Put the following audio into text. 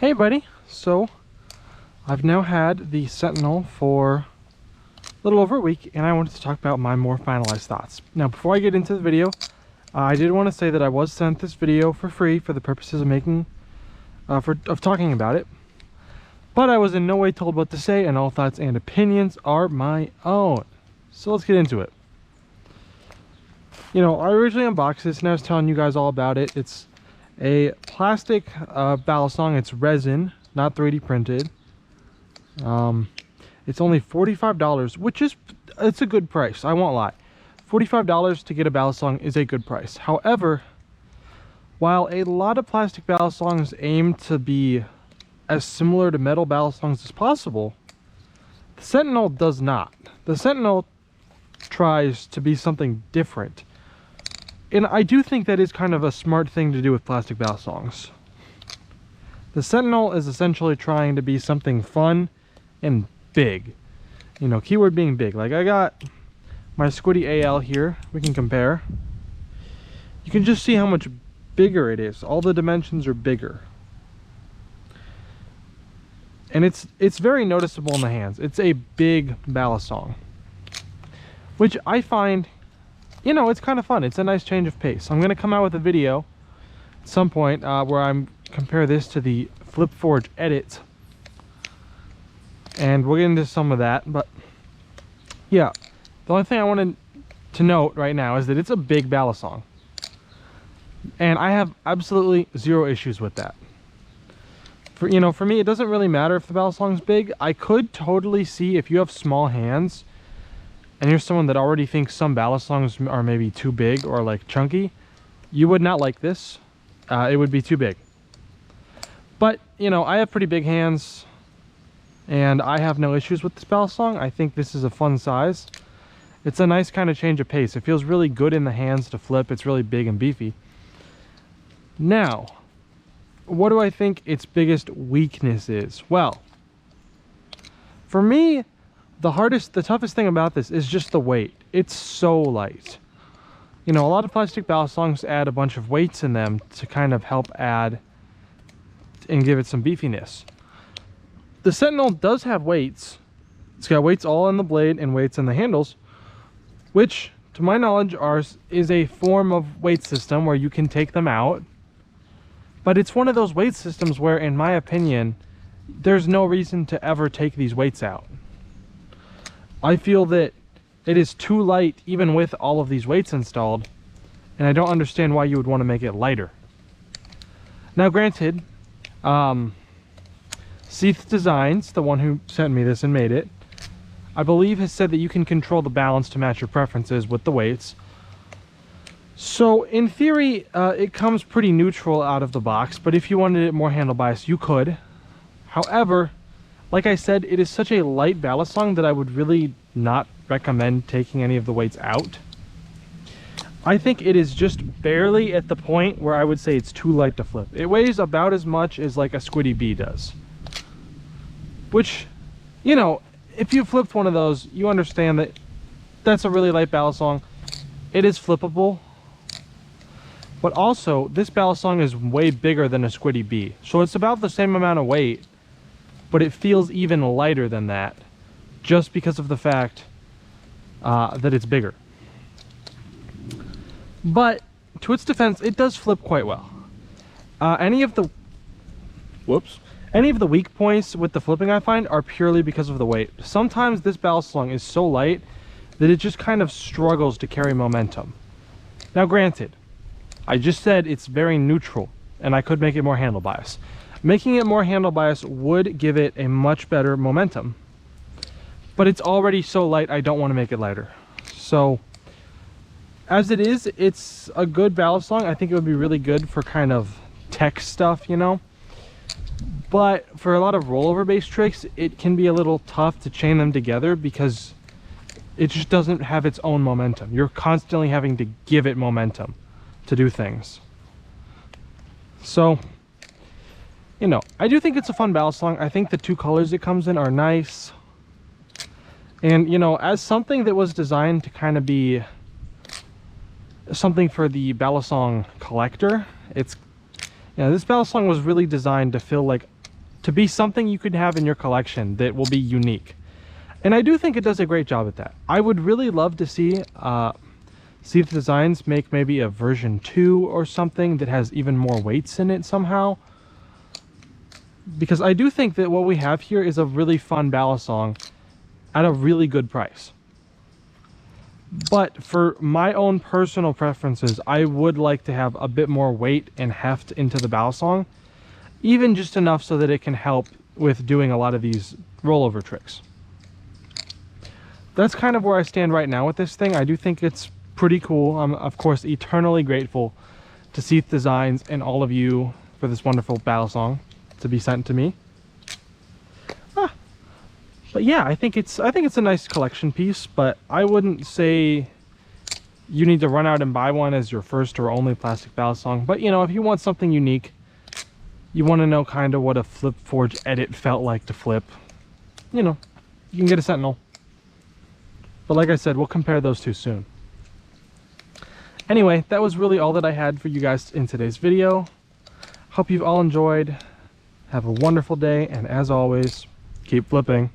Hey buddy, so I've now had the Sentinel for a little over a week and I wanted to talk about my more finalized thoughts. Now before I get into the video, I did want to say that I was sent this video for free for the purposes of making, of talking about it. But I was in no way told what to say and all thoughts and opinions are my own. So let's get into it. You know, I originally unboxed this and I was telling you guys all about it. It's a plastic balisong. It's resin, not 3D printed. It's only $45, which is, it's a good price. I won't lie. $45 to get a balisong is a good price. However, while a lot of plastic balisongs aim to be as similar to metal balisongs as possible, the Sentinel does not. The Sentinel tries to be something different. And I do think that is kind of a smart thing to do with plastic balisongs. The Sentinel is essentially trying to be something fun and big. You know, keyword being big. Like I got my Squiddy AL here. We can compare. You can just see how much bigger it is. All the dimensions are bigger. And it's very noticeable in the hands. It's a big balisong, which I find, you know, it's kind of fun. It's a nice change of pace. I'm going to come out with a video at some point where I'm compare this to the Flip Forge Edit, and we'll get into some of that. But yeah, the only thing I wanted to note right now is that it's a big balisong, and I have absolutely zero issues with that. For me, it doesn't really matter if the balisong's big. I could totally see if you have small hands and you're someone that already thinks some balisongs are maybe too big or like chunky, you would not like this. It would be too big. But, you know, I have pretty big hands and I have no issues with this balisong. I think this is a fun size. It's a nice kind of change of pace. It feels really good in the hands to flip. It's really big and beefy. Now, what do I think its biggest weakness is? Well, for me, the toughest thing about this is just the weight. It's so light. You know, a lot of plastic balisongs add a bunch of weights in them to kind of help add and give it some beefiness. The Sentinel does have weights. It's got weights all in the blade and weights in the handles, which, to my knowledge, is a form of weight system where you can take them out. But it's one of those weight systems where, in my opinion, there's no reason to ever take these weights out. I feel that it is too light even with all of these weights installed, and I don't understand why you would want to make it lighter. Now granted, Seath Designs, the one who sent me this and made it, I believe has said that you can control the balance to match your preferences with the weights. So in theory, it comes pretty neutral out of the box, but if you wanted it more handle bias, you could. However, like I said, it is such a light balisong that I would really not recommend taking any of the weights out. I think it is just barely at the point where I would say it's too light to flip. It weighs about as much as like a Squiddy B does. Which, you know, if you flipped one of those, you understand that that's a really light balisong. It is flippable. But also, this balisong is way bigger than a Squiddy B. So it's about the same amount of weight, but it feels even lighter than that just because of the fact that it's bigger. But to its defense, it does flip quite well. Any of the weak points with the flipping I find are purely because of the weight. Sometimes this balisong is so light that it just kind of struggles to carry momentum. Now granted, I just said it's very neutral and I could make it more handle bias. Making it more handle bias would give it a much better momentum. But it's already so light, I don't want to make it lighter. So, as it is, it's a good balisong. I think it would be really good for kind of tech stuff, you know? But for a lot of rollover based tricks, it can be a little tough to chain them together because it just doesn't have its own momentum. You're constantly having to give it momentum to do things. So, you know, I do think it's a fun balisong. I think the two colors it comes in are nice. And, you know, as something that was designed to kind of be something for the balisong collector, it's, you know, this balisong was really designed to feel like to be something you could have in your collection that will be unique. And I do think it does a great job at that. I would really love to see Sentient Designs make maybe a version 2 or something that has even more weights in it somehow. Because I do think that what we have here is a really fun balisong at a really good price. But for my own personal preferences, I would like to have a bit more weight and heft into the balisong, even just enough so that it can help with doing a lot of these rollover tricks. That's kind of where I stand right now with this thing. I do think it's pretty cool. I'm, of course, eternally grateful to Sentient Designs and all of you for this wonderful balisong to be sent to me. But yeah, I think it's a nice collection piece, but I wouldn't say you need to run out and buy one as your first or only plastic balisong. But you know, if you want something unique, you want to know kind of what a Flip Forge edit felt like to flip, you know, you can get a Sentinel. But like I said, we'll compare those two soon. Anyway, that was really all that I had for you guys in today's video. Hope you've all enjoyed. Have a wonderful day, and as always, keep flipping.